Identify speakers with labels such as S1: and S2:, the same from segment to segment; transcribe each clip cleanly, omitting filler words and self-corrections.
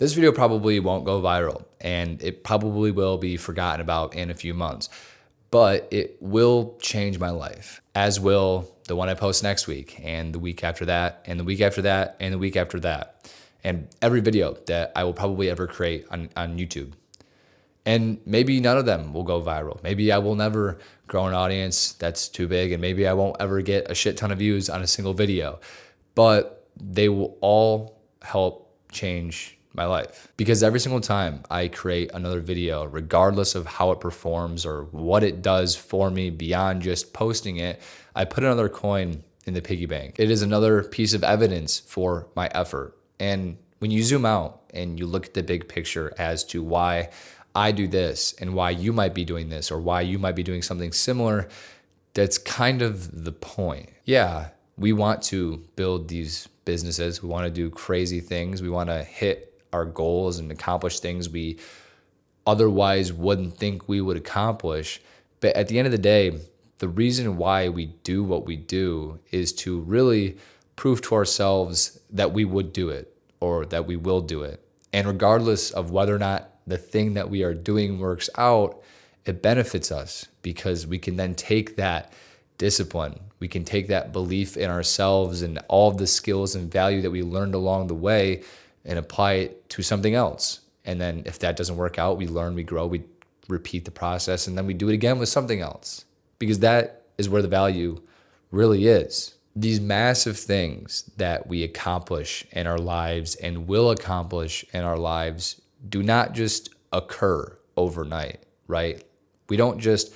S1: This video probably won't go viral and it probably will be forgotten about in a few months, but it will change my life, as will the one I post next week and the week after that and the week after that and the week after that, and every video that I will probably ever create on YouTube. And maybe none of them will go viral. Maybe I will never grow an audience that's too big, and maybe I won't ever get a shit ton of views on a single video, but they will all help change my life. Because every single time I create another video, regardless of how it performs or what it does for me beyond just posting it, I put another coin in the piggy bank. It is another piece of evidence for my effort. And when you zoom out and you look at the big picture as to why I do this and why you might be doing this or why you might be doing something similar, that's kind of the point. Yeah, we want to build these businesses. We want to do crazy things. We want to hit our goals and accomplish things we otherwise wouldn't think we would accomplish. But at the end of the day, the reason why we do what we do is to really prove to ourselves that we would do it or that we will do it. And regardless of whether or not the thing that we are doing works out, it benefits us because we can then take that discipline, we can take that belief in ourselves and all of the skills and value that we learned along the way and apply it to something else. And then if that doesn't work out, we learn, we grow, we repeat the process, and then we do it again with something else, because that is where the value really is. These massive things that we accomplish in our lives and will accomplish in our lives do not just occur overnight, right? We don't just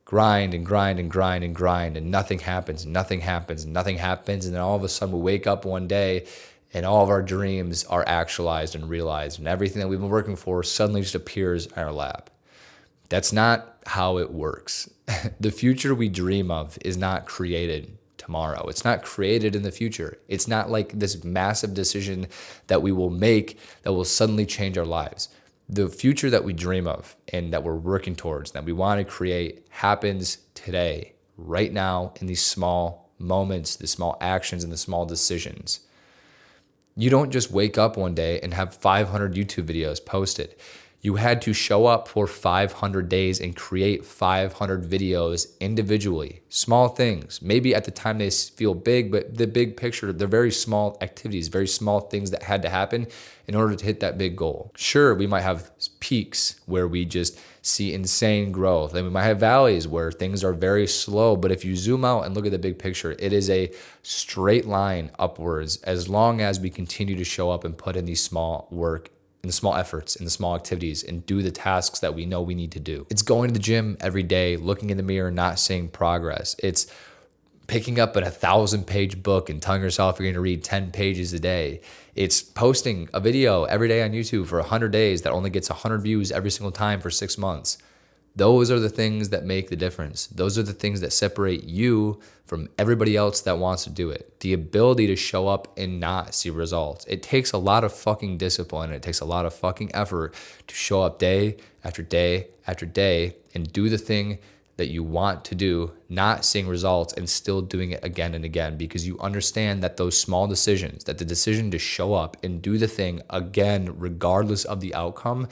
S1: grind and grind and grind and grind and nothing happens and nothing happens and nothing happens. And then all of a sudden we wake up one day and all of our dreams are actualized and realized, and everything that we've been working for suddenly just appears in our lap. That's not how it works. The future we dream of is not created tomorrow. It's not created in the future. It's not like this massive decision that we will make that will suddenly change our lives. The future that we dream of and that we're working towards, that we want to create, happens today, right now, in these small moments, the small actions and the small decisions. You don't just wake up one day and have 500 YouTube videos posted. You had to show up for 500 days and create 500 videos individually. Small things. Maybe at the time they feel big, but the big picture, they're very small activities, very small things that had to happen in order to hit that big goal. Sure, we might have peaks where we just see insane growth. And we might have valleys where things are very slow. But if you zoom out and look at the big picture, it is a straight line upwards as long as we continue to show up and put in these small work, in the small efforts, in the small activities, and do the tasks that we know we need to do. It's going to the gym every day, looking in the mirror, not seeing progress. It's picking up a 1,000-page book and telling yourself you're going to read 10 pages a day. It's posting a video every day on YouTube for 100 days that only gets 100 views every single time for 6 months. Those are the things that make the difference. Those are the things that separate you from everybody else that wants to do it. The ability to show up and not see results. It takes a lot of fucking discipline. It takes a lot of fucking effort to show up day after day after day and do the thing that you want to do, not seeing results and still doing it again and again, because you understand that those small decisions, that the decision to show up and do the thing again, regardless of the outcome,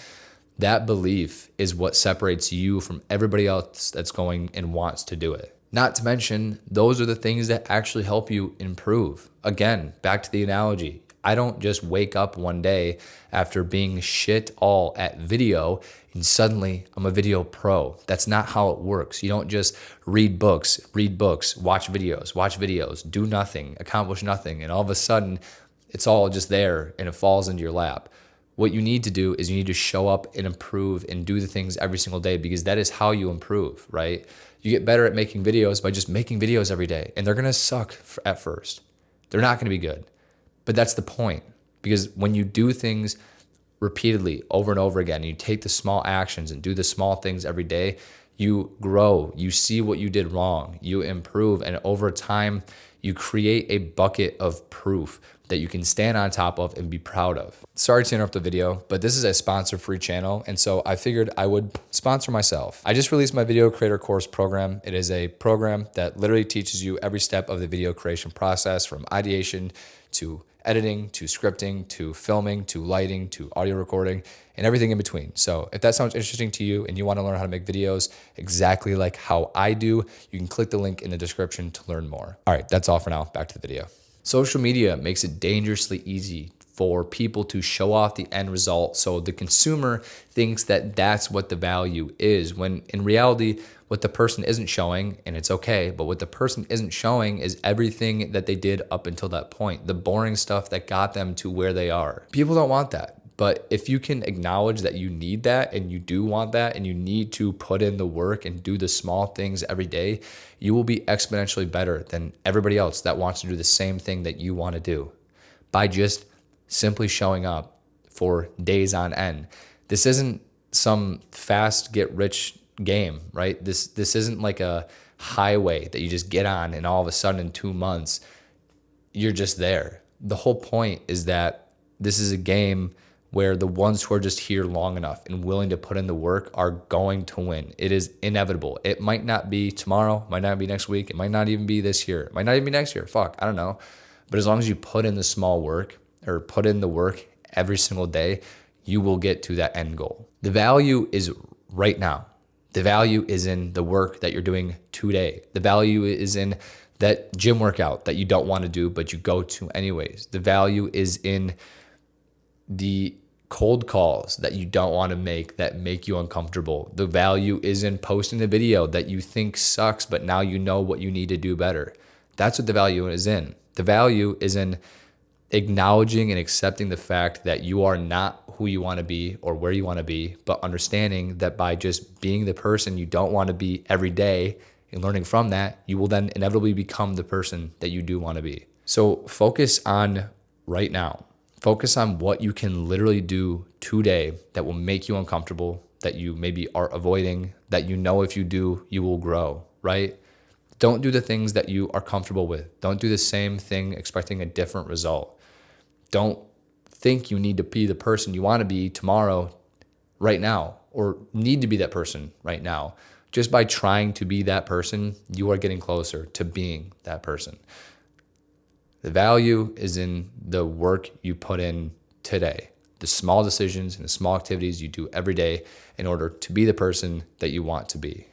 S1: that belief is what separates you from everybody else that's going and wants to do it. Not to mention, those are the things that actually help you improve. Again, back to the analogy. I don't just wake up one day after being shit all at video and suddenly I'm a video pro. That's not how it works. You don't just read books, watch videos, do nothing, accomplish nothing, and all of a sudden it's all just there and it falls into your lap. What you need to do is you need to show up and improve and do the things every single day, because that is how you improve, right? You get better at making videos by just making videos every day, and they're going to suck at first. They're not going to be good. But that's the point, because when you do things repeatedly over and over again, and you take the small actions and do the small things every day, you grow, you see what you did wrong, you improve, and over time, you create a bucket of proof that you can stand on top of and be proud of. Sorry to interrupt the video, but this is a sponsor-free channel, and so I figured I would sponsor myself. I just released my video creator course program. It is a program that literally teaches you every step of the video creation process, from ideation to editing to scripting to filming to lighting to audio recording and everything in between. So if that sounds interesting to you and you want to learn how to make videos exactly like how I do, you can click the link in the description to learn more. All right, that's all for now. Back to the video. Social media makes it dangerously easy for people to show off the end result. So the consumer thinks that that's what the value is, when in reality, what the person isn't showing, and it's okay, but what the person isn't showing is everything that they did up until that point, the boring stuff that got them to where they are. People don't want that. But if you can acknowledge that you need that and you do want that and you need to put in the work and do the small things every day, you will be exponentially better than everybody else that wants to do the same thing that you want to do by just simply showing up for days on end. This isn't some fast get rich game, right? This isn't like a highway that you just get on and all of a sudden in 2 months, you're just there. The whole point is that this is a game where the ones who are just here long enough and willing to put in the work are going to win. It is inevitable. It might not be tomorrow, might not be next week, it might not even be this year, it might not even be next year. Fuck, I don't know. But as long as you put in the small work or put in the work every single day, you will get to that end goal. The value is right now. The value is in the work that you're doing today. The value is in that gym workout that you don't want to do, but you go to anyways. The value is in the cold calls that you don't want to make that make you uncomfortable. The value is in posting the video that you think sucks, but now you know what you need to do better. That's what the value is in. The value is in acknowledging and accepting the fact that you are not who you want to be or where you want to be, but understanding that by just being the person you don't want to be every day and learning from that, you will then inevitably become the person that you do want to be. So focus on right now. Focus on what you can literally do today that will make you uncomfortable, that you maybe are avoiding, that you know if you do, you will grow, right? Don't do the things that you are comfortable with. Don't do the same thing expecting a different result. Don't think you need to be the person you want to be tomorrow, right now, or need to be that person right now. Just by trying to be that person, you are getting closer to being that person. The value is in the work you put in today, the small decisions and the small activities you do every day in order to be the person that you want to be.